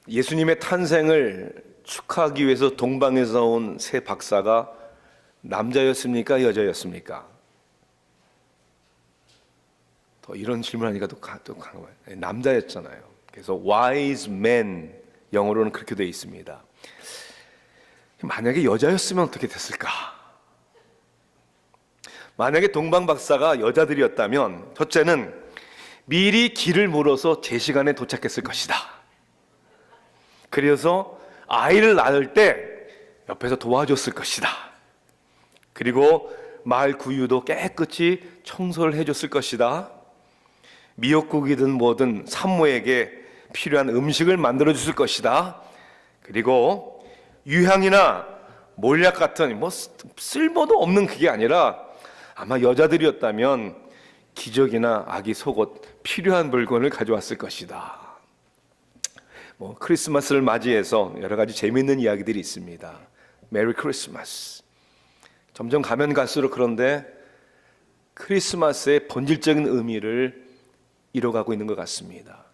예수님의 탄생을 축하하기 위해서 동방에서 온 새 박사가 남자였습니까? 여자였습니까? 더 이런 질문하니까 또 강한 거예요. 남자였잖아요. 그래서 wise man, 영어로는 그렇게 되어 있습니다. 만약에 여자였으면 어떻게 됐을까? 만약에 동방 박사가 여자들이었다면 첫째는 미리 길을 물어서 제 시간에 도착했을 것이다. 그래서 아이를 낳을 때 옆에서 도와줬을 것이다. 그리고 마을 구유도 깨끗이 청소를 해줬을 것이다. 미역국이든 뭐든 산모에게 필요한 음식을 만들어 줬을 것이다. 그리고 유향이나 몰약 같은 뭐 쓸모도 없는 그게 아니라 아마 여자들이었다면 기저귀나 아기 속옷 필요한 물건을 가져왔을 것이다. 뭐 크리스마스를 맞이해서 여러 가지 재미있는 이야기들이 있습니다. 메리 크리스마스. 점점 가면 갈수록 그런데 크리스마스의 본질적인 의미를 잃어가고 있는 것 같습니다.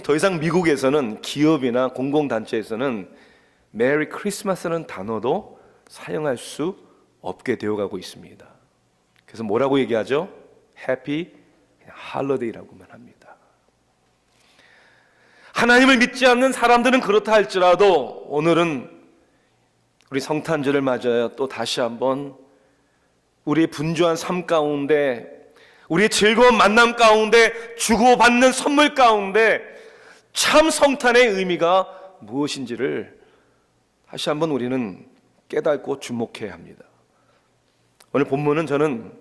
더 이상 미국에서는 기업이나 공공단체에서는 메리 크리스마스라는 단어도 사용할 수 없게 되어가고 있습니다. 그래서 뭐라고 얘기하죠? 해피 할러데이라고만 합니다. 하나님을 믿지 않는 사람들은 그렇다 할지라도 오늘은 우리 성탄절을 맞아요. 또 다시 한번 우리의 분주한 삶 가운데, 우리의 즐거운 만남 가운데, 주고받는 선물 가운데 참 성탄의 의미가 무엇인지를 다시 한번 우리는 깨닫고 주목해야 합니다. 오늘 본문은 저는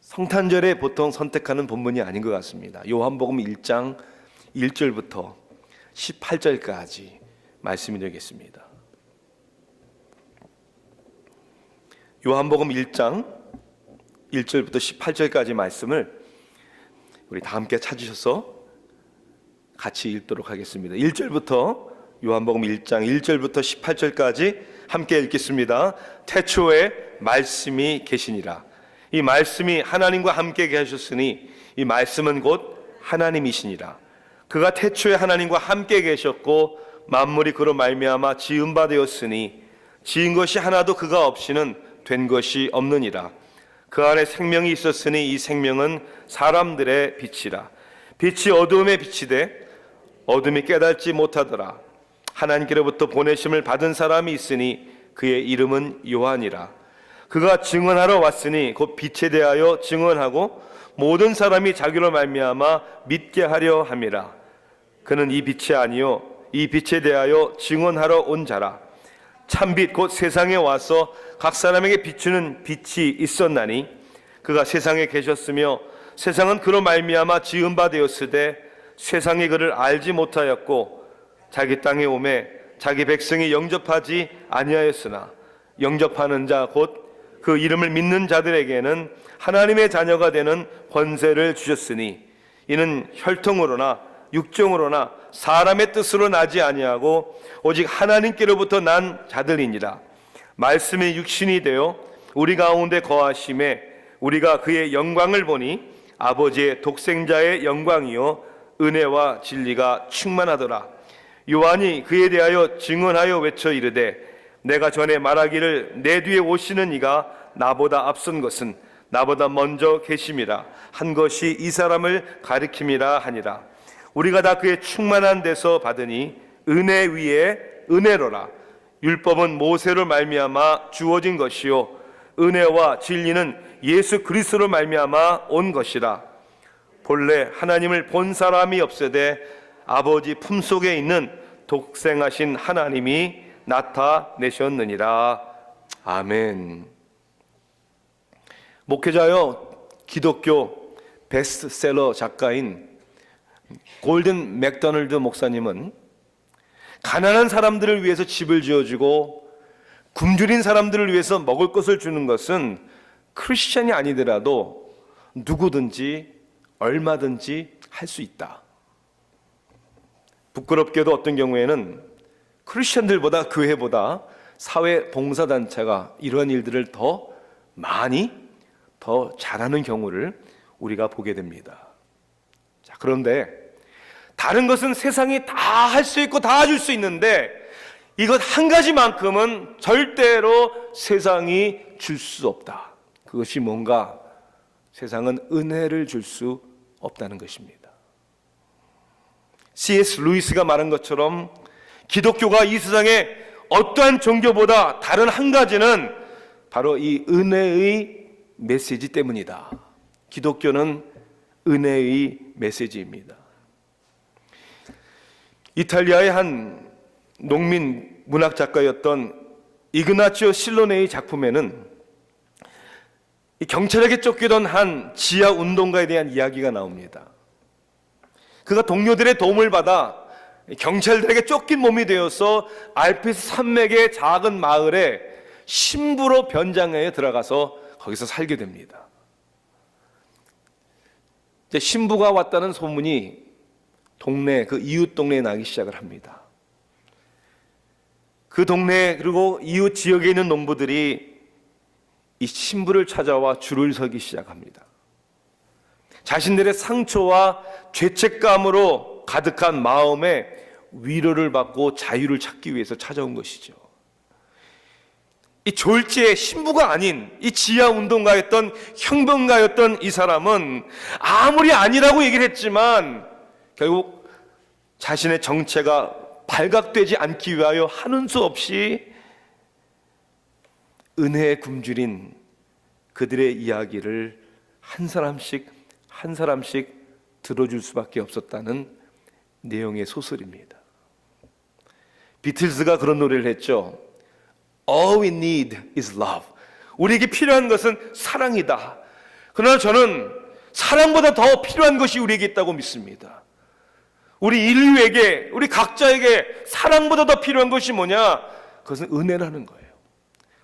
성탄절에 보통 선택하는 본문이 아닌 것 같습니다. 요한복음 1장 1절부터 18절까지 말씀이 되겠습니다. 요한복음 1장 1절부터 18절까지 말씀을 우리 다 함께 찾으셔서 같이 읽도록 하겠습니다. 1절부터 요한복음 1장 1절부터 18절까지 함께 읽겠습니다. 태초에 말씀이 계시니라. 이 말씀이 하나님과 함께 계셨으니 이 말씀은 곧 하나님이시니라. 그가 태초에 하나님과 함께 계셨고 만물이 그로 말미암아 지은 바 되었으니 지은 것이 하나도 그가 없이는 된 것이 없느니라. 그 안에 생명이 있었으니 이 생명은 사람들의 빛이라. 빛이 어두움에 비치되 어둠이 깨닫지 못하더라. 하나님께로부터 보내심을 받은 사람이 있으니 그의 이름은 요한이라. 그가 증언하러 왔으니 곧 빛에 대하여 증언하고 모든 사람이 자기로 말미암아 믿게 하려 함이라. 그는 이 빛이 아니요 이 빛에 대하여 증언하러 온 자라. 참빛 곧 세상에 와서 각 사람에게 비추는 빛이 있었나니 그가 세상에 계셨으며 세상은 그로 말미암아 지은 바 되었으되 세상이 그를 알지 못하였고 자기 땅에 오매 자기 백성이 영접하지 아니하였으나 영접하는 자 곧 그 이름을 믿는 자들에게는 하나님의 자녀가 되는 권세를 주셨으니 이는 혈통으로나 육정으로나 사람의 뜻으로 나지 아니하고 오직 하나님께로부터 난 자들이니라. 말씀이 육신이 되어 우리 가운데 거하심에 우리가 그의 영광을 보니 아버지의 독생자의 영광이요 은혜와 진리가 충만하더라. 요한이 그에 대하여 증언하여 외쳐 이르되 내가 전에 말하기를 내 뒤에 오시는 이가 나보다 앞선 것은 나보다 먼저 계심이라 한 것이 이 사람을 가리킴이라 하니라. 우리가 다 그의 충만한 데서 받으니 은혜 위에 은혜로라. 율법은 모세로 말미암아 주어진 것이요 은혜와 진리는 예수 그리스도로 말미암아 온 것이라. 본래 하나님을 본 사람이 없으되 아버지 품속에 있는 독생하신 하나님이 나타내셨느니라. 아멘. 목회자여 기독교 베스트셀러 작가인 골든 맥도널드 목사님은 가난한 사람들을 위해서 집을 지어주고 굶주린 사람들을 위해서 먹을 것을 주는 것은 크리스천이 아니더라도 누구든지 얼마든지 할 수 있다. 부끄럽게도 어떤 경우에는 크리스천들보다 교회보다 사회 봉사단체가 이러한 일들을 더 많이 더 잘하는 경우를 우리가 보게 됩니다. 자, 그런데 다른 것은 세상이 다 할 수 있고 다 줄 수 있는데 이것 한 가지만큼은 절대로 세상이 줄 수 없다. 그것이 뭔가? 세상은 은혜를 줄 수 없다는 것입니다. C.S. 루이스가 말한 것처럼 기독교가 이 세상에 어떠한 종교보다 다른 한 가지는 바로 이 은혜의 메시지 때문이다. 기독교는 은혜의 메시지입니다. 이탈리아의 한 농민 문학 작가였던 이그나치오 실로네의 작품에는 경찰에게 쫓기던 한 지하 운동가에 대한 이야기가 나옵니다. 그가 동료들의 도움을 받아 경찰들에게 쫓긴 몸이 되어서 알프스 산맥의 작은 마을에 신부로 변장해 들어가서 거기서 살게 됩니다. 이제 신부가 왔다는 소문이 동네, 그 이웃 동네에 나기 시작을 합니다. 그 동네 그리고 이웃 지역에 있는 농부들이 이 신부를 찾아와 줄을 서기 시작합니다. 자신들의 상처와 죄책감으로 가득한 마음에 위로를 받고 자유를 찾기 위해서 찾아온 것이죠. 이 졸지에 신부가 아닌 이 지하 운동가였던 형병가였던 이 사람은 아무리 아니라고 얘기를 했지만 결국 자신의 정체가 발각되지 않기 위하여 하는 수 없이 은혜에 굶주린 그들의 이야기를 한 사람씩 들어줄 수밖에 없었다는 내용의 소설입니다. 비틀즈가 그런 노래를 했죠. All we need is love. 우리에게 필요한 것은 사랑이다. 그러나 저는 사랑보다 더 필요한 것이 우리에게 있다고 믿습니다. 우리 인류에게, 우리 각자에게 사랑보다 더 필요한 것이 뭐냐? 그것은 은혜라는 거예요.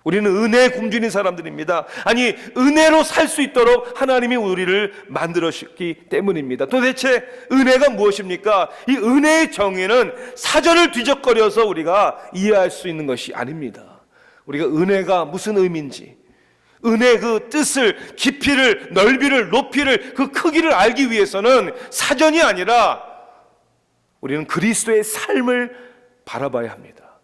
우리는 은혜에 굶주린 사람들입니다. 아니, 은혜로 살 수 있도록 하나님이 우리를 만들었기 때문입니다. 도대체 은혜가 무엇입니까? 이 은혜의 정의는 사전을 뒤적거려서 우리가 이해할 수 있는 것이 아닙니다. 우리가 은혜가 무슨 의미인지, 은혜의 그 뜻을, 깊이를, 넓이를, 높이를, 그 크기를 알기 위해서는 사전이 아니라 우리는 그리스도의 삶을 바라봐야 합니다.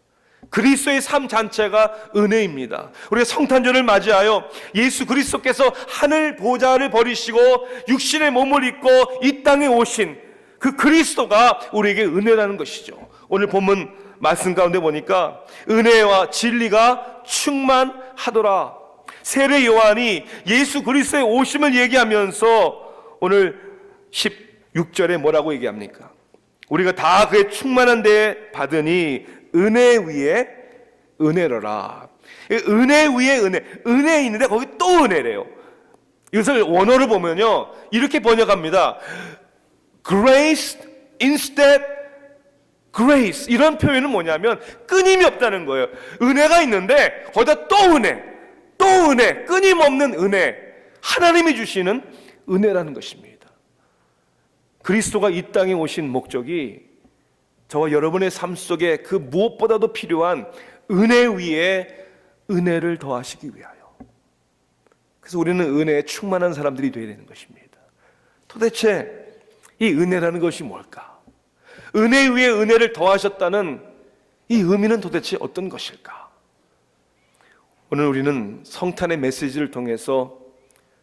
그리스도의 삶 자체가 은혜입니다. 우리가 성탄절을 맞이하여 예수 그리스도께서 하늘 보좌를 버리시고 육신의 몸을 입고 이 땅에 오신 그 그리스도가 우리에게 은혜라는 것이죠. 오늘 본문 말씀 가운데 보니까 은혜와 진리가 충만하더라. 세례 요한이 예수 그리스도의 오심을 얘기하면서 오늘 16절에 뭐라고 얘기합니까? 우리가 다 그의 충만한 데에 받으니 은혜 위에 은혜로라. 은혜 위에 은혜 있는데 거기 또 은혜래요. 이것을 원어를 보면요 이렇게 번역합니다. Grace instead grace. 이런 표현은 뭐냐면 끊임이 없다는 거예요. 은혜가 있는데 거기다 또 은혜, 끊임없는 은혜, 하나님이 주시는 은혜라는 것입니다. 그리스도가 이 땅에 오신 목적이 저와 여러분의 삶 속에 그 무엇보다도 필요한 은혜 위에 은혜를 더하시기 위하여, 그래서 우리는 은혜에 충만한 사람들이 되어야 되는 것입니다. 도대체 이 은혜라는 것이 뭘까? 은혜 위에 은혜를 더하셨다는 이 의미는 도대체 어떤 것일까? 오늘 우리는 성탄의 메시지를 통해서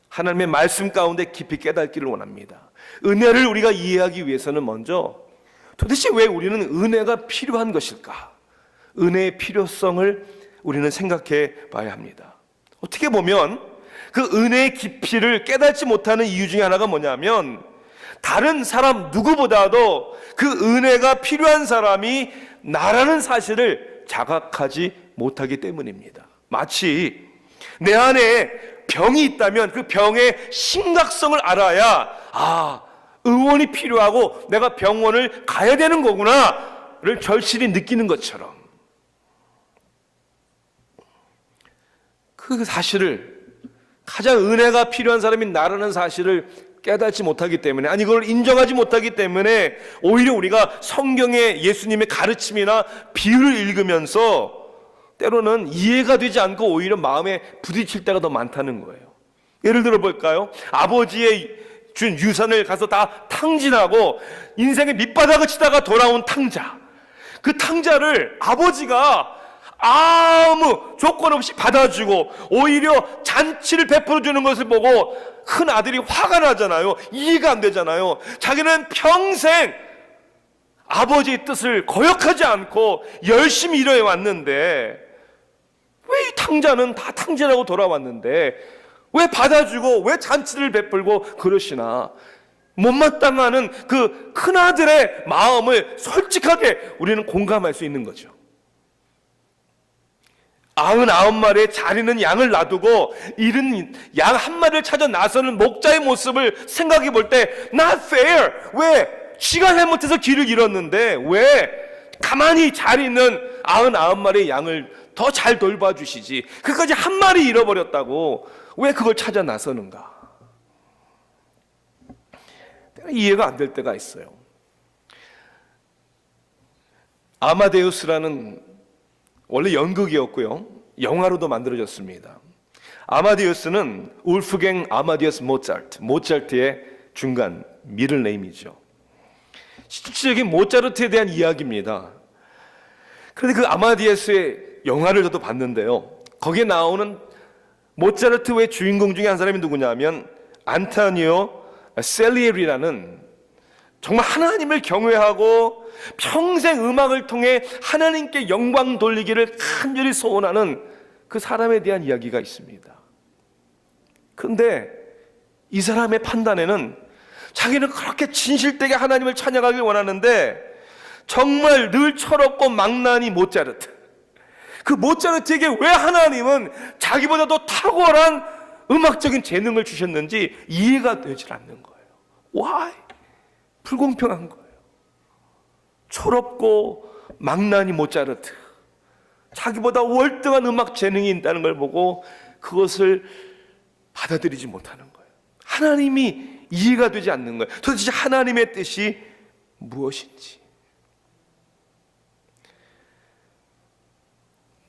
하나님의 말씀 가운데 깊이 깨닫기를 원합니다. 은혜를 우리가 이해하기 위해서는 먼저 도대체 왜 우리는 은혜가 필요한 것일까? 은혜의 필요성을 우리는 생각해 봐야 합니다. 어떻게 보면 그 은혜의 깊이를 깨닫지 못하는 이유 중에 하나가 뭐냐면 다른 사람 누구보다도 그 은혜가 필요한 사람이 나라는 사실을 자각하지 못하기 때문입니다. 마치 내 안에 병이 있다면 그 병의 심각성을 알아야 의원이 필요하고 내가 병원을 가야 되는 거구나를 절실히 느끼는 것처럼 그 사실을, 가장 은혜가 필요한 사람이 나라는 사실을 깨닫지 못하기 때문에, 아니 그걸 인정하지 못하기 때문에 오히려 우리가 성경의 예수님의 가르침이나 비유를 읽으면서 때로는 이해가 되지 않고 오히려 마음에 부딪힐 때가 더 많다는 거예요. 예를 들어 볼까요? 아버지의 준 유산을 가서 다 탕진하고 인생의 밑바닥을 치다가 돌아온 탕자, 그 탕자를 아버지가 아무 조건 없이 받아주고 오히려 잔치를 베풀어 주는 것을 보고 큰 아들이 화가 나잖아요. 이해가 안 되잖아요. 자기는 평생 아버지의 뜻을 거역하지 않고 열심히 일해 왔는데 왜 이 탕자는 다 탕진하고 돌아왔는데 왜 받아주고 왜 잔치를 베풀고 그러시나. 못마땅하는 그 큰아들의 마음을 솔직하게 우리는 공감할 수 있는 거죠. 99마리의 잘 있는 양을 놔두고 잃은 양 한 마리를 찾아 나서는 목자의 모습을 생각해 볼 때 not fair. 왜? 지가 잘못해서 길을 잃었는데 왜 가만히 잘 있는 99마리의 양을 더 잘 돌봐주시지, 그까지 한 마리 잃어버렸다고 왜 그걸 찾아 나서는가? 이해가 안 될 때가 있어요. 아마데우스라는 원래 연극이었고요, 영화로도 만들어졌습니다. 아마데우스는 울프갱 아마디우스 모차르트의 중간 미들 네임이죠. 실질적인 모차르트에 대한 이야기입니다. 그런데 그 아마디우스의 영화를 저도 봤는데요, 거기에 나오는 모차르트 외 주인공 중에 한 사람이 누구냐면 안토니오 셀리에리라는 정말 하나님을 경외하고 평생 음악을 통해 하나님께 영광 돌리기를 간절히 소원하는 그 사람에 대한 이야기가 있습니다. 그런데 이 사람의 판단에는 자기는 그렇게 진실되게 하나님을 찬양하길 원하는데 정말 늘 철없고 망나니 모차르트, 그 모차르트에게 왜 하나님은 자기보다 더 탁월한 음악적인 재능을 주셨는지 이해가 되질 않는 거예요. Why? 불공평한 거예요. 철없고 망나니 모차르트, 자기보다 월등한 음악 재능이 있다는 걸 보고 그것을 받아들이지 못하는 거예요. 하나님이 이해가 되지 않는 거예요. 도대체 하나님의 뜻이 무엇인지.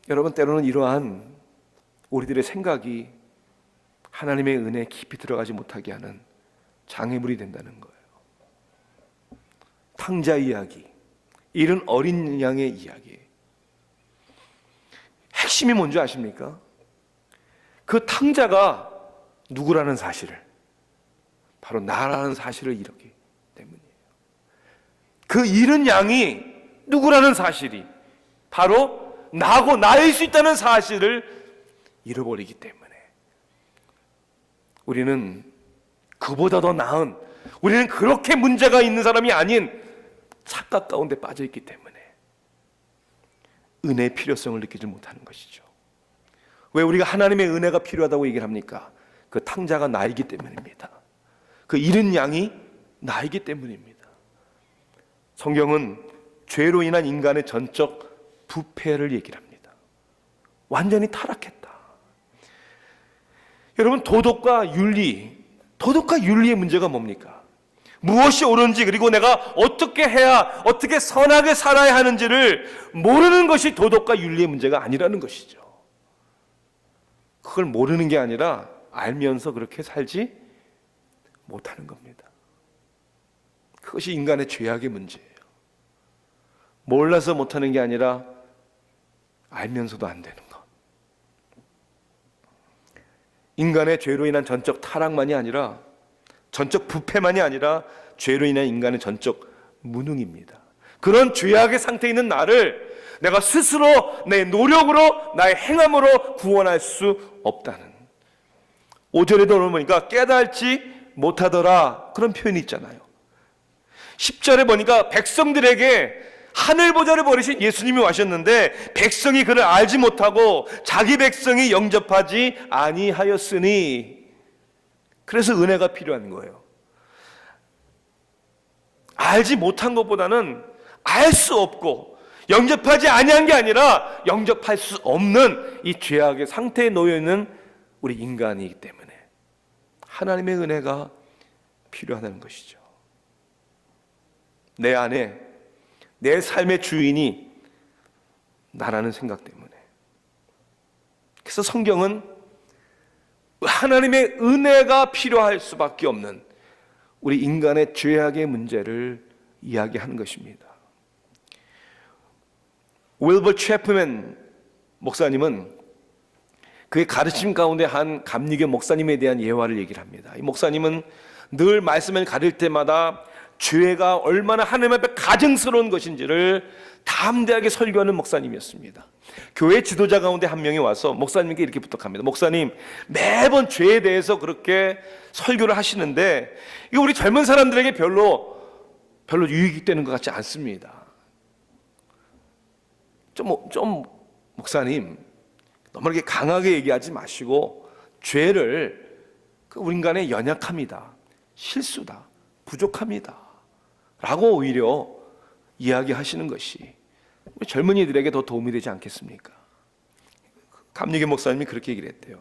여러분, 때로는 이러한 우리들의 생각이 하나님의 은혜에 깊이 들어가지 못하게 하는 장애물이 된다는 거예요. 탕자 이야기, 잃은 어린 양의 이야기, 핵심이 뭔지 아십니까? 그 탕자가 누구라는 사실을, 바로 나라는 사실을 잃었기 때문이에요. 그 잃은 양이 누구라는 사실이 바로 나고 나일 수 있다는 사실을 잃어버리기 때문에 우리는 그보다 더 나은, 우리는 그렇게 문제가 있는 사람이 아닌 착각 가운데 빠져 있기 때문에 은혜의 필요성을 느끼지 못하는 것이죠. 왜 우리가 하나님의 은혜가 필요하다고 얘기를 합니까? 그 탕자가 나이기 때문입니다. 그 잃은 양이 나이기 때문입니다. 성경은 죄로 인한 인간의 전적 부패를 얘기를 합니다. 완전히 타락했다. 여러분, 도덕과 윤리의 문제가 뭡니까? 무엇이 옳은지, 그리고 내가 어떻게 해야, 어떻게 선하게 살아야 하는지를 모르는 것이 도덕과 윤리의 문제가 아니라는 것이죠. 그걸 모르는 게 아니라 알면서 그렇게 살지 못하는 겁니다. 그것이 인간의 죄악의 문제예요. 몰라서 못하는 게 아니라 알면서도 안 되는 것. 인간의 죄로 인한 전적 타락만이 아니라, 전적 부패만이 아니라 죄로 인한 인간의 전적 무능입니다. 그런 죄악의 상태에 있는 나를 내가 스스로 내 노력으로, 나의 행함으로 구원할 수 없다는, 5절에도 보니까 깨달지 못하더라, 그런 표현이 있잖아요. 10절에 보니까 백성들에게 하늘 보좌를 버리신 예수님이 와셨는데 백성이 그를 알지 못하고 자기 백성이 영접하지 아니하였으니, 그래서 은혜가 필요한 거예요. 알지 못한 것보다는 알 수 없고 영접하지 아니한 게 아니라 영접할 수 없는 이 죄악의 상태에 놓여 있는 우리 인간이기 때문에 하나님의 은혜가 필요하다는 것이죠. 내 안에 내 삶의 주인이 나라는 생각 때문에. 그래서 성경은 하나님의 은혜가 필요할 수밖에 없는, 우리 인간의 죄악의 문제를 이야기하는 것입니다. 윌버 채프맨 목사님은 그의 가르침 가운데 한 감리교 목사님에 대한 예화를 얘기를 합니다. 이 목사님은 늘 말씀을 가릴 때마다 죄가 얼마나 하나님 앞에 가증스러운 것인지를 담대하게 설교하는 목사님이었습니다. 교회 지도자 가운데 한 명이 와서 목사님께 이렇게 부탁합니다. 목사님, 매번 죄에 대해서 그렇게 설교를 하시는데 이거 우리 젊은 사람들에게 별로 유익이 되는 것 같지 않습니다. 좀 목사님, 너무 이렇게 강하게 얘기하지 마시고 죄를 우리 인간의 연약함이다, 실수다, 부족합니다 라고 오히려 이야기하시는 것이 우리 젊은이들에게 더 도움이 되지 않겠습니까? 감리교 목사님이 그렇게 얘기를 했대요.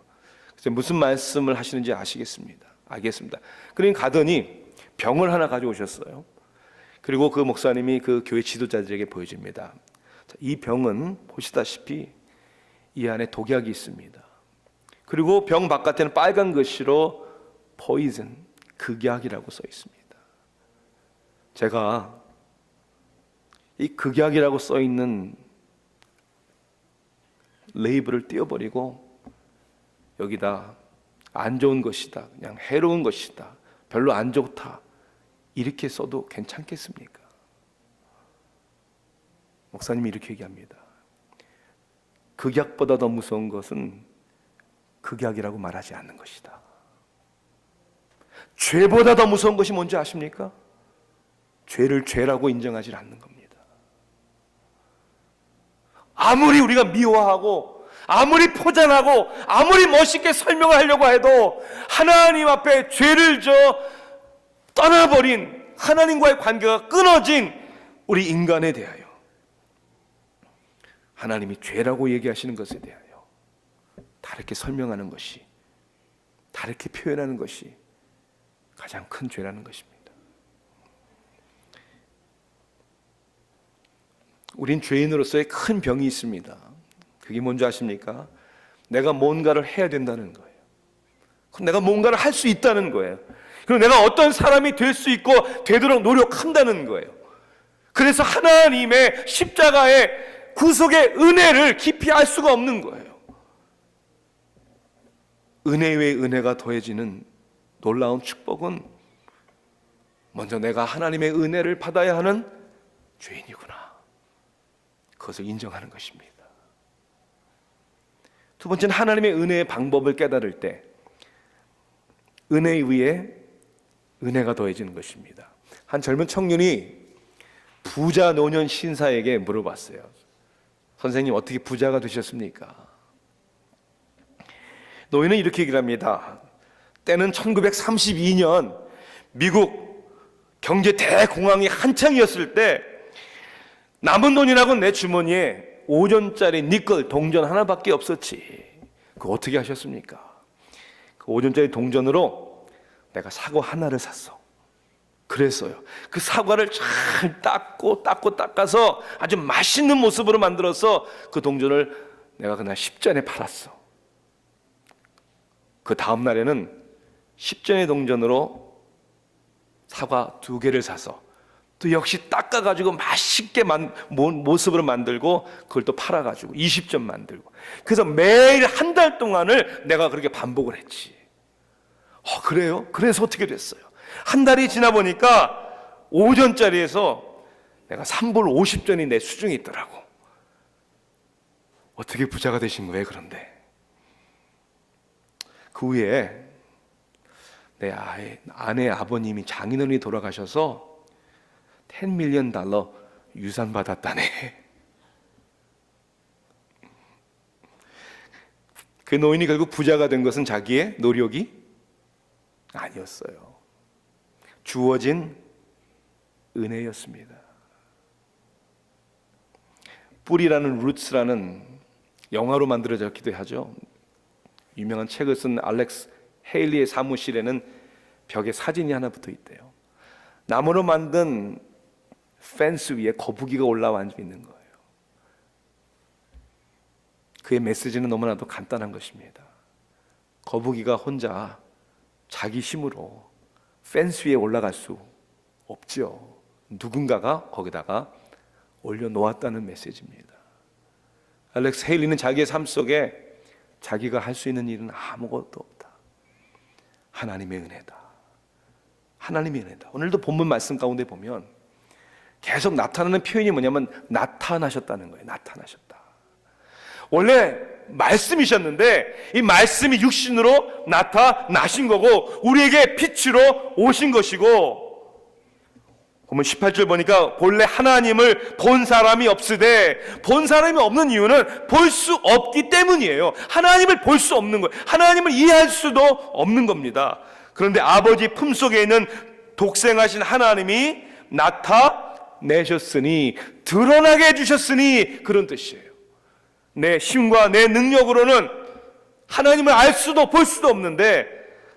그래서 무슨 말씀을 하시는지 알겠습니다. 그러니 가더니 병을 하나 가져오셨어요. 그리고 그 목사님이 그 교회 지도자들에게 보여줍니다. 이 병은 보시다시피 이 안에 독약이 있습니다. 그리고 병 바깥에는 빨간 글씨로 poison, 극약이라고 써 있습니다. 제가 이 극약이라고 써 있는 레이블을 떼어버리고 여기다 안 좋은 것이다, 그냥 해로운 것이다, 별로 안 좋다 이렇게 써도 괜찮겠습니까? 목사님이 이렇게 얘기합니다. 극약보다 더 무서운 것은 극약이라고 말하지 않는 것이다. 죄보다 더 무서운 것이 뭔지 아십니까? 죄를 죄라고 인정하지 않는 겁니다. 아무리 우리가 미워하고 아무리 포장하고 아무리 멋있게 설명하려고 해도 하나님 앞에 죄를 떠나버린 하나님과의 관계가 끊어진 우리 인간에 대하여 하나님이 죄라고 얘기하시는 것에 대하여 다르게 설명하는 것이, 다르게 표현하는 것이 가장 큰 죄라는 것입니다. 우린 죄인으로서의 큰 병이 있습니다. 그게 뭔지 아십니까? 내가 뭔가를 해야 된다는 거예요. 내가 뭔가를 할 수 있다는 거예요. 그리고 내가 어떤 사람이 될 수 있고 되도록 노력한다는 거예요. 그래서 하나님의 십자가의 구속의 은혜를 깊이 알 수가 없는 거예요. 은혜 위에 은혜가 더해지는 놀라운 축복은 먼저 내가 하나님의 은혜를 받아야 하는 죄인이구나, 그것을 인정하는 것입니다. 두 번째는 하나님의 은혜의 방법을 깨달을 때 은혜 위에 은혜가 더해지는 것입니다. 한 젊은 청년이 부자 노년 신사에게 물어봤어요. 선생님, 어떻게 부자가 되셨습니까? 노인은 이렇게 얘기를 합니다. 때는 1932년 미국 경제 대공황이 한창이었을 때 남은 돈이라고 내 주머니에 5전짜리 니켈 동전 하나밖에 없었지. 그거 어떻게 하셨습니까? 그 5전짜리 동전으로 내가 사과 하나를 샀어. 그랬어요. 그 사과를 잘 닦아서 아주 맛있는 모습으로 만들어서 그 동전을 내가 그날 10전에 팔았어. 그 다음 날에는 10전의 동전으로 사과 2개를 사서 또 역시 닦아가지고 맛있게 모습으로 만들고 그걸 또 팔아가지고 20전 만들고, 그래서 매일 한 달 동안을 내가 그렇게 반복을 했지. 그래요? 그래서 어떻게 됐어요? 한 달이 지나 보니까 5전짜리에서 내가 3불 50전이 내 수중에 있더라고. 어떻게 부자가 되신 거예요? 그런데 그 후에 내 아내 아버님이 장인어른이 돌아가셔서 $10 million 유산 받았다네. 그 노인이 결국 부자가 된 것은 자기의 노력이 아니었어요. 주어진 은혜였습니다. 뿌리라는 루츠라는 영화로 만들어졌기도 하죠. 유명한 책을 쓴 알렉스 헤일리의 사무실에는 벽에 사진이 하나 붙어 있대요. 나무로 만든 펜스 위에 거북이가 올라와 앉아 있는 거예요. 그의 메시지는 너무나도 간단한 것입니다. 거북이가 혼자 자기 힘으로 펜스 위에 올라갈 수 없죠. 누군가가 거기다가 올려놓았다는 메시지입니다. 알렉스 헤일리는 자기의 삶 속에 자기가 할 수 있는 일은 아무것도 없다. 하나님의 은혜다. 하나님의 은혜다. 오늘도 본문 말씀 가운데 보면 계속 나타나는 표현이 뭐냐면 나타나셨다는 거예요. 나타나셨다. 원래 말씀이셨는데 이 말씀이 육신으로 나타나신 거고 우리에게 빛으로 오신 것이고, 보면 18절 보니까 본래 하나님을 본 사람이 없으되, 본 사람이 없는 이유는 볼 수 없기 때문이에요. 하나님을 볼 수 없는 거예요. 하나님을 이해할 수도 없는 겁니다. 그런데 아버지 품속에 있는 독생하신 하나님이 나타내셨으니, 드러나게 해주셨으니, 그런 뜻이에요. 내 힘과 내 능력으로는 하나님을 알 수도 볼 수도 없는데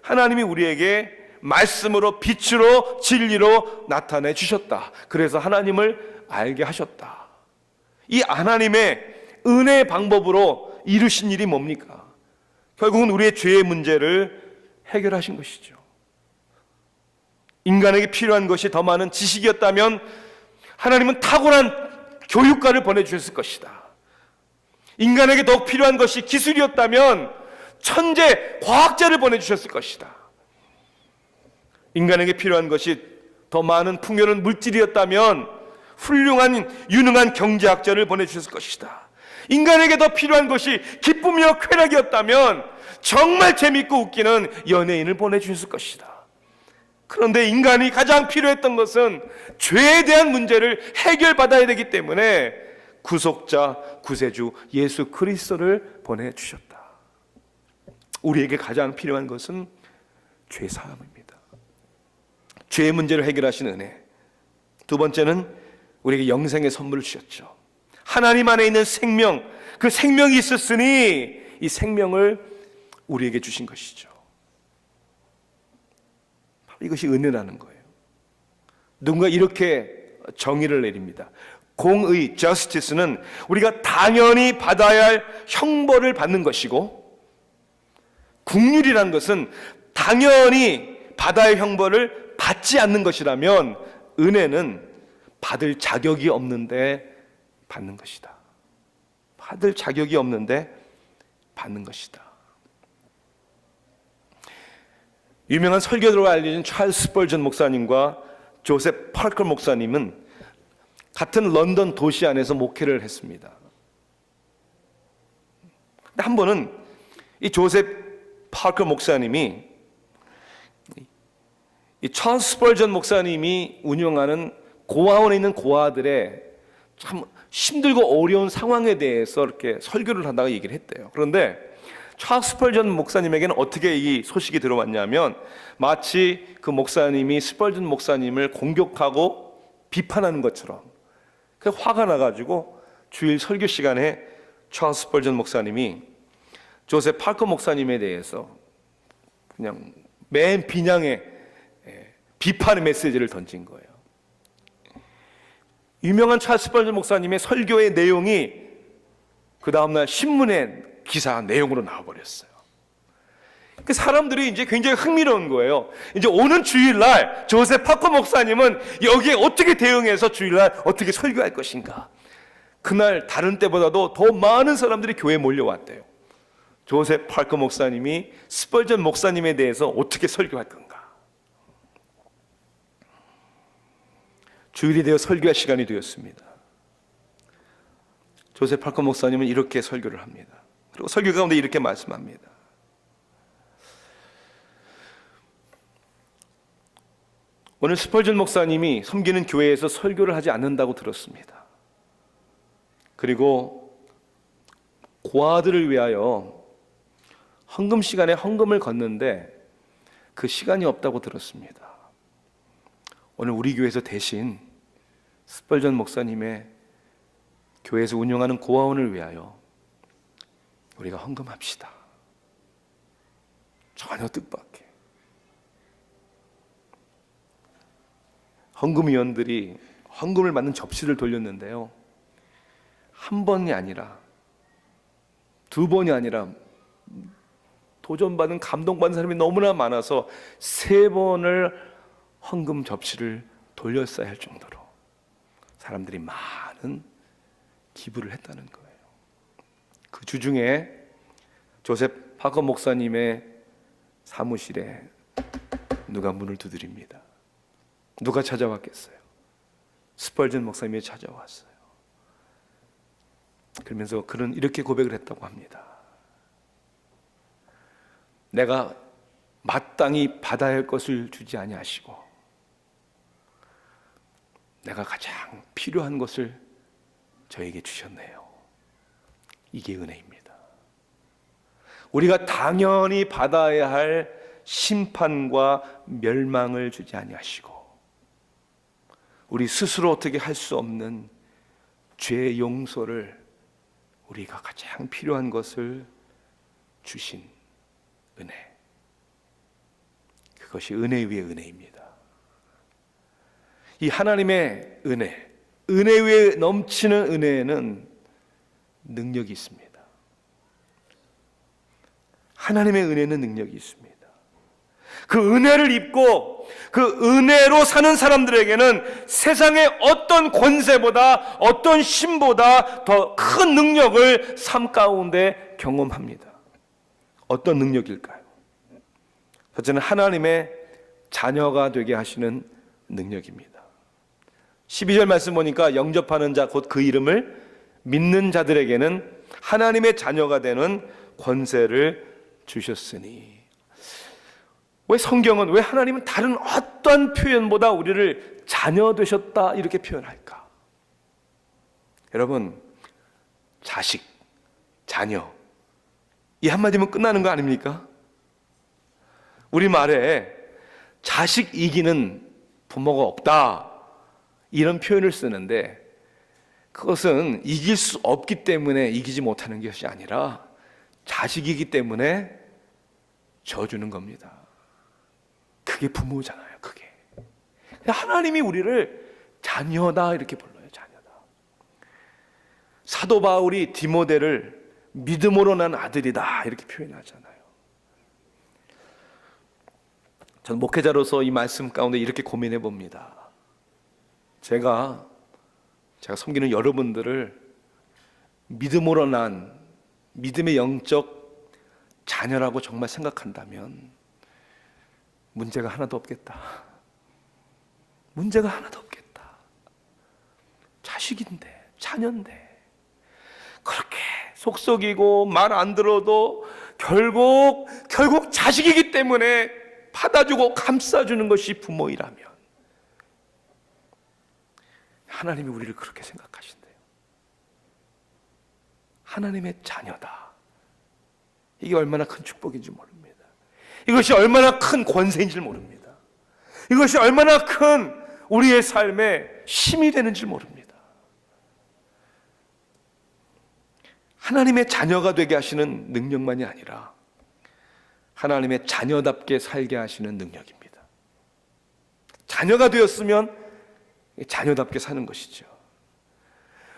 하나님이 우리에게 말씀으로 빛으로 진리로 나타내 주셨다. 그래서 하나님을 알게 하셨다. 이 하나님의 은혜의 방법으로 이루신 일이 뭡니까? 결국은 우리의 죄의 문제를 해결하신 것이죠. 인간에게 필요한 것이 더 많은 지식이었다면 하나님은 탁월한 교육가를 보내주셨을 것이다. 인간에게 더욱 필요한 것이 기술이었다면 천재 과학자를 보내주셨을 것이다. 인간에게 필요한 것이 더 많은 풍요로운 물질이었다면 훌륭한 유능한 경제학자를 보내주셨을 것이다. 인간에게 더 필요한 것이 기쁨이와 쾌락이었다면 정말 재밌고 웃기는 연예인을 보내주셨을 것이다. 그런데 인간이 가장 필요했던 것은 죄에 대한 문제를 해결받아야 되기 때문에 구속자, 구세주 예수 그리스도를 보내주셨다. 우리에게 가장 필요한 것은 죄 사함입니다. 죄의 문제를 해결하신 은혜. 두 번째는 우리에게 영생의 선물을 주셨죠. 하나님 안에 있는 생명, 그 생명이 있었으니 이 생명을 우리에게 주신 것이죠. 이것이 은혜라는 거예요. 누군가 이렇게 정의를 내립니다. 공의, justice는 우리가 당연히 받아야 할 형벌을 받는 것이고, 긍휼이라는 것은 당연히 받아야 할 형벌을 받지 않는 것이라면, 은혜는 받을 자격이 없는데 받는 것이다. 받을 자격이 없는데 받는 것이다. 유명한 설교자로 알려진 찰스 스펄전 목사님과 조셉 파커 목사님은 같은 런던 도시 안에서 목회를 했습니다. 근데 한 번은 이 조셉 파커 목사님이 이 찰스 스펄전 목사님이 운영하는 고아원에 있는 고아들의 참 힘들고 어려운 상황에 대해서 이렇게 설교를 하다가 얘기를 했대요. 그런데 찰스 스펄전 목사님에게는 어떻게 이 소식이 들어왔냐면, 마치 그 목사님이 스펄전 목사님을 공격하고 비판하는 것처럼 화가 나가지고 주일 설교 시간에 찰스 스펄전 목사님이 조셉 파커 목사님에 대해서 그냥 맨 비냥의 비판의 메시지를 던진 거예요. 유명한 찰스 스펄전 목사님의 설교의 내용이 그 다음날 신문에 기사 내용으로 나와버렸어요. 그 사람들이 이제 굉장히 흥미로운 거예요. 이제 오는 주일날 조셉 파커 목사님은 여기에 어떻게 대응해서 주일날 어떻게 설교할 것인가. 그날 다른 때보다도 더 많은 사람들이 교회에 몰려왔대요. 조셉 파커 목사님이 스펄전 목사님에 대해서 어떻게 설교할 건가. 주일이 되어 설교할 시간이 되었습니다. 조셉 파커 목사님은 이렇게 설교를 합니다. 그리고 설교 가운데 이렇게 말씀합니다. 오늘 스펄전 목사님이 섬기는 교회에서 설교를 하지 않는다고 들었습니다. 그리고 고아들을 위하여 헌금 시간에 헌금을 걷는데 그 시간이 없다고 들었습니다. 오늘 우리 교회에서 대신 스펄전 목사님의 교회에서 운영하는 고아원을 위하여 우리가 헌금합시다. 전혀 뜻밖의. 헌금위원들이 헌금을 받는 접시를 돌렸는데요, 한 번이 아니라 두 번이 아니라 도전받은 감동받은 사람이 너무나 많아서 세 번을 헌금 접시를 돌렸어야 할 정도로 사람들이 많은 기부를 했다는 거예요. 그 주중에 조셉 파커 목사님의 사무실에 누가 문을 두드립니다. 누가 찾아왔겠어요? 스펄전 목사님이 찾아왔어요. 그러면서 그는 이렇게 고백을 했다고 합니다. 내가 마땅히 받아야 할 것을 주지 아니하시고 내가 가장 필요한 것을 저에게 주셨네요. 이게 은혜입니다. 우리가 당연히 받아야 할 심판과 멸망을 주지 아니하시고 우리 스스로 어떻게 할 수 없는 죄 용서를 우리가 가장 필요한 것을 주신 은혜. 그것이 은혜 위의 은혜입니다. 이 하나님의 은혜, 은혜 위에 넘치는 은혜에는 능력이 있습니다. 하나님의 은혜는 능력이 있습니다. 그 은혜를 입고 그 은혜로 사는 사람들에게는 세상의 어떤 권세보다 어떤 신보다 더 큰 능력을 삶 가운데 경험합니다. 어떤 능력일까요? 첫째는 하나님의 자녀가 되게 하시는 능력입니다. 12절 말씀 보니까 영접하는 자 곧 그 이름을 믿는 자들에게는 하나님의 자녀가 되는 권세를 주셨으니. 왜 성경은, 왜 하나님은 다른 어떤 표현보다 우리를 자녀 되셨다 이렇게 표현할까? 여러분, 자식, 자녀 이 한마디면 끝나는 거 아닙니까? 우리 말에 자식 이기는 부모가 없다 이런 표현을 쓰는데 그것은 이길 수 없기 때문에 이기지 못하는 것이 아니라 자식이기 때문에 져주는 겁니다. 그게 부모잖아요. 그게 하나님이 우리를 자녀다 이렇게 불러요. 자녀다. 사도 바울이 디모데를 믿음으로 난 아들이다 이렇게 표현하잖아요. 저는 목회자로서 이 말씀 가운데 이렇게 고민해 봅니다. 제가 섬기는 여러분들을 믿음으로 난 믿음의 영적 자녀라고 정말 생각한다면 문제가 하나도 없겠다. 문제가 하나도 없겠다. 자식인데, 자녀인데 그렇게 속썩이고 말 안 들어도 결국 자식이기 때문에 받아주고 감싸주는 것이 부모이라면 하나님이 우리를 그렇게 생각하신대요. 하나님의 자녀다. 이게 얼마나 큰 축복인지 모릅니다. 이것이 얼마나 큰 권세인지 모릅니다. 이것이 얼마나 큰 우리의 삶에 힘이 되는지 모릅니다. 하나님의 자녀가 되게 하시는 능력만이 아니라 하나님의 자녀답게 살게 하시는 능력입니다. 자녀가 되었으면 자녀답게 사는 것이죠.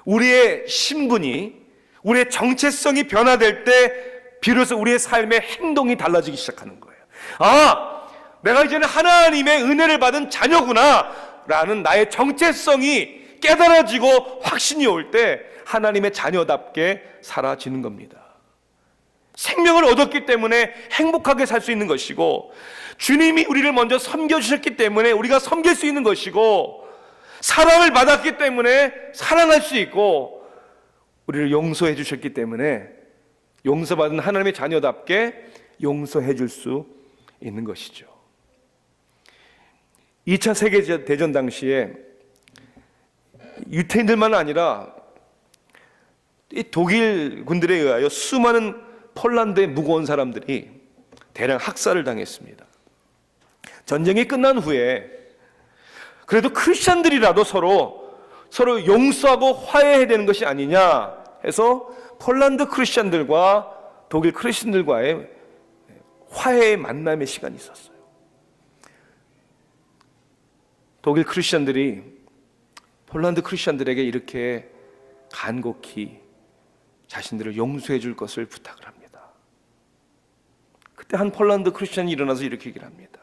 우리의 신분이, 우리의 정체성이 변화될 때 비로소 우리의 삶의 행동이 달라지기 시작하는 거예요. 아, 내가 이제는 하나님의 은혜를 받은 자녀구나 라는 나의 정체성이 깨달아지고 확신이 올 때 하나님의 자녀답게 살아지는 겁니다. 생명을 얻었기 때문에 행복하게 살 수 있는 것이고, 주님이 우리를 먼저 섬겨주셨기 때문에 우리가 섬길 수 있는 것이고, 사랑을 받았기 때문에 사랑할 수 있고, 우리를 용서해 주셨기 때문에 용서받은 하나님의 자녀답게 용서해 줄 수 있는 것이죠. 2차 세계대전 당시에 유태인들만 아니라 이 독일 군들에 의하여 수많은 폴란드의 무거운 사람들이 대량 학살을 당했습니다. 전쟁이 끝난 후에 그래도 크리스천들이라도 서로 용서하고 화해해야 되는 것이 아니냐 해서 폴란드 크리스천들과 독일 크리스천들과의 화해의 만남의 시간이 있었어요. 독일 크리스천들이 폴란드 크리스천들에게 이렇게 간곡히 자신들을 용서해 줄 것을 부탁을 합니다. 그때 한 폴란드 크리스천이 일어나서 이렇게 얘기를 합니다.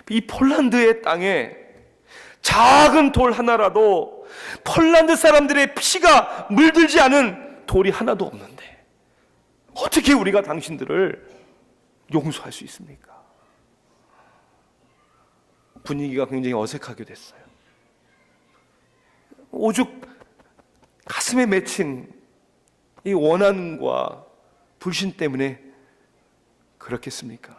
이 폴란드의 땅에 작은 돌 하나라도 폴란드 사람들의 피가 물들지 않은 돌이 하나도 없는데 어떻게 우리가 당신들을 용서할 수 있습니까? 분위기가 굉장히 어색하게 됐어요. 오죽 가슴에 맺힌 이 원한과 불신 때문에 그렇겠습니까?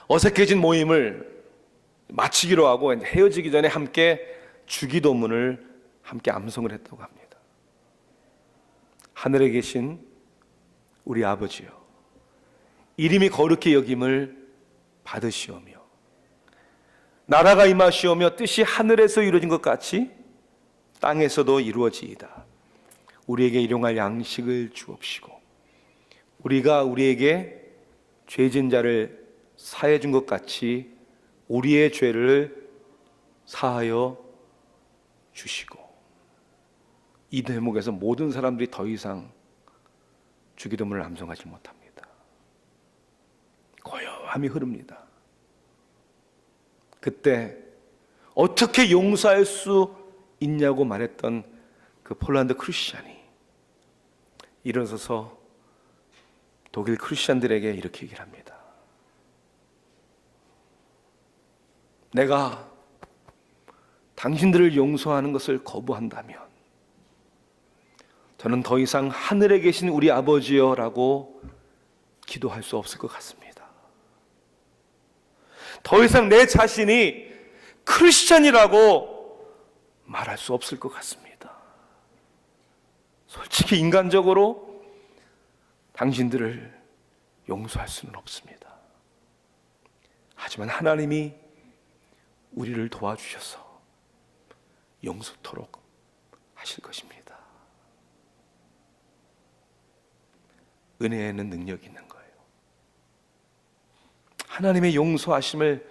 어색해진 모임을 마치기로 하고 헤어지기 전에 함께 주기도문을 함께 암송을 했다고 합니다. 하늘에 계신 우리 아버지여, 이름이 거룩히 여김을 받으시오며 나라가 임하시오며 뜻이 하늘에서 이루어진 것 같이 땅에서도 이루어지이다. 우리에게 일용할 양식을 주옵시고 우리가 우리에게 죄진 자를 사해 준 것 같이 우리의 죄를 사하여 주시고. 이 대목에서 모든 사람들이 더 이상 주기도문을 암송하지 못합니다. 고요함이 흐릅니다. 그때 어떻게 용서할 수 있냐고 말했던 그 폴란드 크리스찬이 일어서서 독일 크리스찬들에게 이렇게 얘기를 합니다. 내가 당신들을 용서하는 것을 거부한다면 저는 더 이상 하늘에 계신 우리 아버지여라고 기도할 수 없을 것 같습니다. 더 이상 내 자신이 크리스찬이라고 말할 수 없을 것 같습니다. 솔직히 인간적으로 당신들을 용서할 수는 없습니다. 하지만 하나님이 우리를 도와주셔서 용서토록 하실 것입니다. 은혜에는 능력이 있는 거예요. 하나님의 용서하심을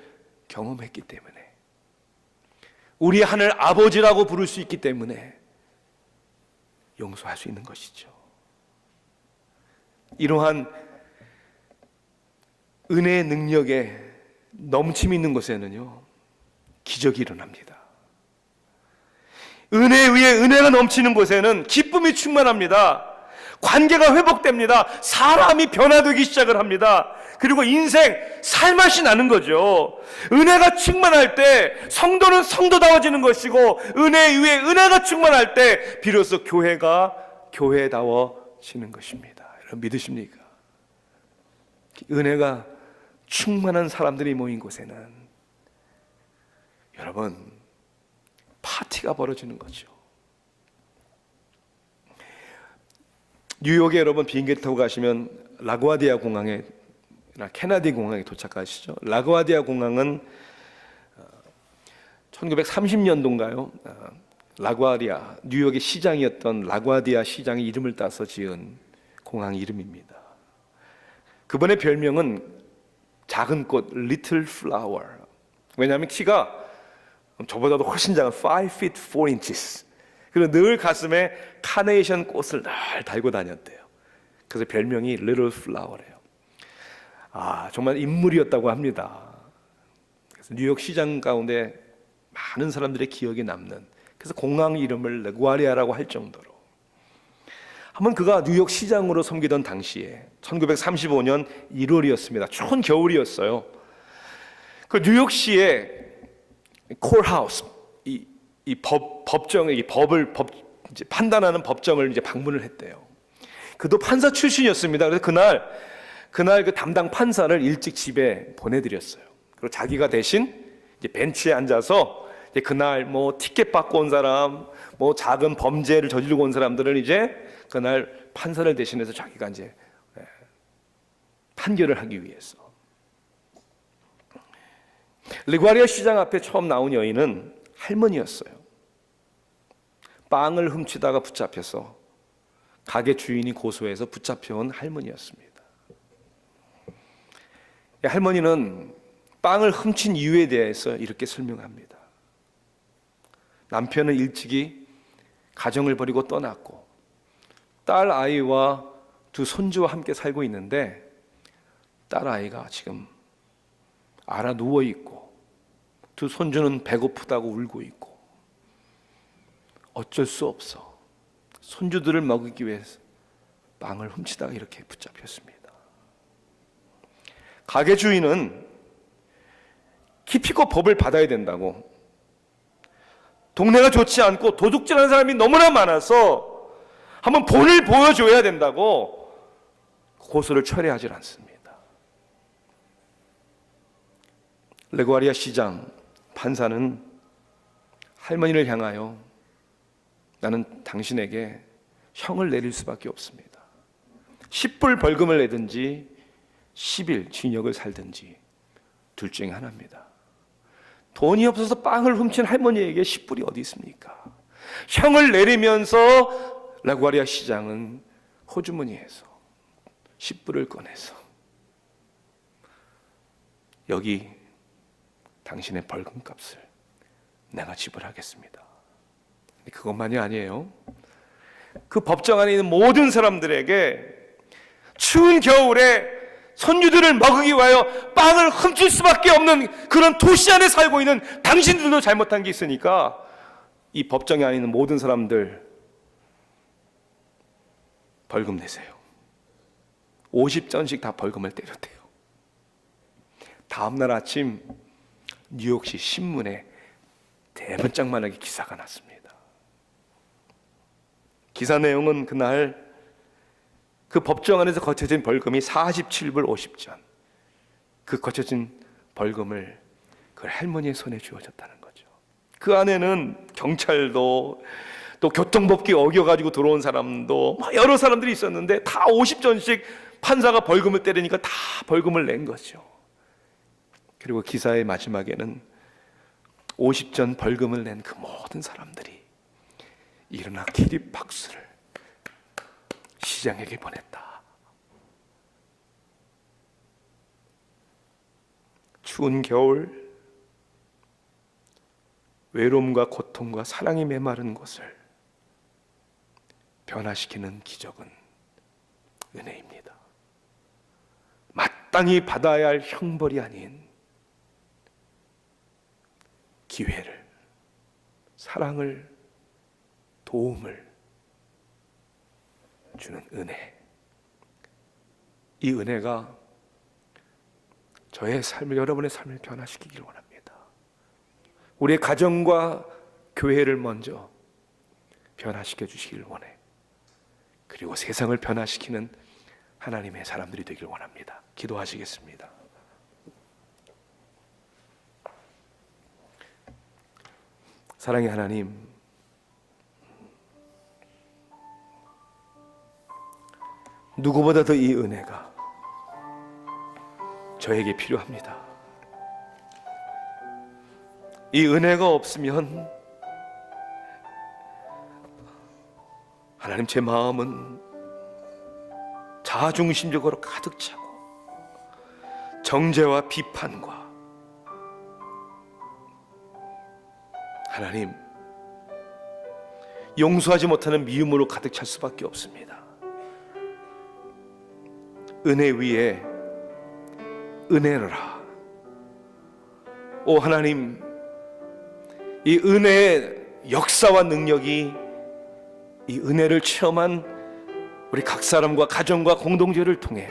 경험했기 때문에, 우리 하늘 아버지라고 부를 수 있기 때문에 용서할 수 있는 것이죠. 이러한 은혜의 능력에 넘침이 있는 곳에는요, 기적이 일어납니다. 은혜에 의해 은혜가 넘치는 곳에는 기쁨이 충만합니다. 관계가 회복됩니다. 사람이 변화되기 시작을 합니다. 그리고 인생 살맛이 나는 거죠. 은혜가 충만할 때 성도는 성도다워지는 것이고, 은혜에 의해 은혜가 충만할 때 비로소 교회가 교회다워지는 것입니다. 여러분 믿으십니까? 은혜가 충만한 사람들이 모인 곳에는 여러분 파티가 벌어지는 거죠. 뉴욕에 여러분 비행기 타고 가시면 라구아디아 공항에, 케네디 공항에 도착하시죠. 라구아디아 공항은 1930년도인가요? 라구아디아, 뉴욕의 시장이었던 라구아디아 시장의 이름을 따서 지은 공항 이름입니다. 그분의 별명은 작은 꽃, Little Flower. 왜냐하면 키가 저보다도 훨씬 작은 5 feet 4 inches. 그리고 늘 가슴에 카네이션 꽃을 늘 달고 다녔대요. 그래서 별명이 Little Flower예요. 정말 인물이었다고 합니다. 그래서 뉴욕 시장 가운데 많은 사람들의 기억에 남는, 그래서 공항 이름을 라구아디아라고 할 정도로. 한번 그가 뉴욕 시장으로 섬기던 당시에 1935년 1월이었습니다. 추운 겨울이었어요. 그 뉴욕시의 콜하우스, 이 법정의 이 법을 이제 판단하는 법정을 이제 방문을 했대요. 그도 판사 출신이었습니다. 그래서 그날 그 담당 판사를 일찍 집에 보내드렸어요. 그리고 자기가 대신 이제 벤치에 앉아서 이제 그날 뭐 티켓 받고 온 사람, 뭐 작은 범죄를 저지르고 온 사람들을 이제 그날 판사를 대신해서 자기가 이제 판결을 하기 위해서. 라구아디아 시장 앞에 처음 나온 여인은 할머니였어요. 빵을 훔치다가 붙잡혀서 가게 주인이 고소해서 붙잡혀온 할머니였습니다. 할머니는 빵을 훔친 이유에 대해서 이렇게 설명합니다. 남편은 일찍이 가정을 버리고 떠났고 딸 아이와 두 손주와 함께 살고 있는데, 딸 아이가 지금 알아 누워 있고 두 손주는 배고프다고 울고 있고 어쩔 수 없어 손주들을 먹이기 위해서 빵을 훔치다가 이렇게 붙잡혔습니다. 가게 주인은 기피코 법을 받아야 된다고, 동네가 좋지 않고 도둑질하는 사람이 너무나 많아서 한번 본을 보여줘야 된다고 고소를 철회하지 않습니다. 레구아리아 시장 판사는 할머니를 향하여 나는 당신에게 형을 내릴 수밖에 없습니다. 10불 벌금을 내든지 10일 징역을 살든지 둘 중에 하나입니다. 돈이 없어서 빵을 훔친 할머니에게 10불이 어디 있습니까? 형을 내리면서 라구아리아 시장은 호주머니에서 10불을 꺼내서 여기 당신의 벌금값을 내가 지불하겠습니다. 그것만이 아니에요. 그 법정 안에 있는 모든 사람들에게 추운 겨울에 손주들을 먹이기 위하여 빵을 훔칠 수밖에 없는 그런 도시 안에 살고 있는 당신들도 잘못한 게 있으니까 이 법정에 안에 있는 모든 사람들 벌금 내세요. 50전씩 다 벌금을 때렸대요. 다음날 아침 뉴욕시 신문에 대문짝만하게 기사가 났습니다. 기사 내용은 그날 그 법정 안에서 거쳐진 벌금이 47불 50전, 그 거쳐진 벌금을 그 할머니의 손에 쥐어졌다는 거죠. 그 안에는 경찰도 또 교통법규 어겨가지고 들어온 사람도 여러 사람들이 있었는데 다 50전씩 판사가 벌금을 때리니까 다 벌금을 낸 거죠. 그리고 기사의 마지막에는 50전 벌금을 낸 그 모든 사람들이 일어나 기립박수를 시장에게 보냈다. 추운 겨울 외로움과 고통과 사랑이 메마른 곳을 변화시키는 기적은 은혜입니다. 마땅히 받아야 할 형벌이 아닌 기회를, 사랑을, 도움을 주는 은혜. 이 은혜가 저의 삶을, 여러분의 삶을 변화시키기를 원합니다. 우리의 가정과 교회를 먼저 변화시켜 주시기를 원해. 그리고 세상을 변화시키는 하나님의 사람들이 되길 원합니다. 기도하시겠습니다. 사랑의 하나님, 누구보다 더 이 은혜가 저에게 필요합니다. 이 은혜가 없으면 하나님, 제 마음은 자아중심적으로 가득 차고 정죄와 비판과 하나님, 용서하지 못하는 미움으로 가득 찰 수밖에 없습니다. 은혜 위에 은혜라. 오 하나님, 이 은혜의 역사와 능력이 이 은혜를 체험한 우리 각 사람과 가정과 공동체를 통해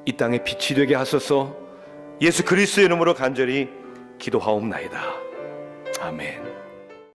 이 땅에 빛이 되게 하소서. 예수 그리스도의 이름으로 간절히 기도하옵나이다. 아멘.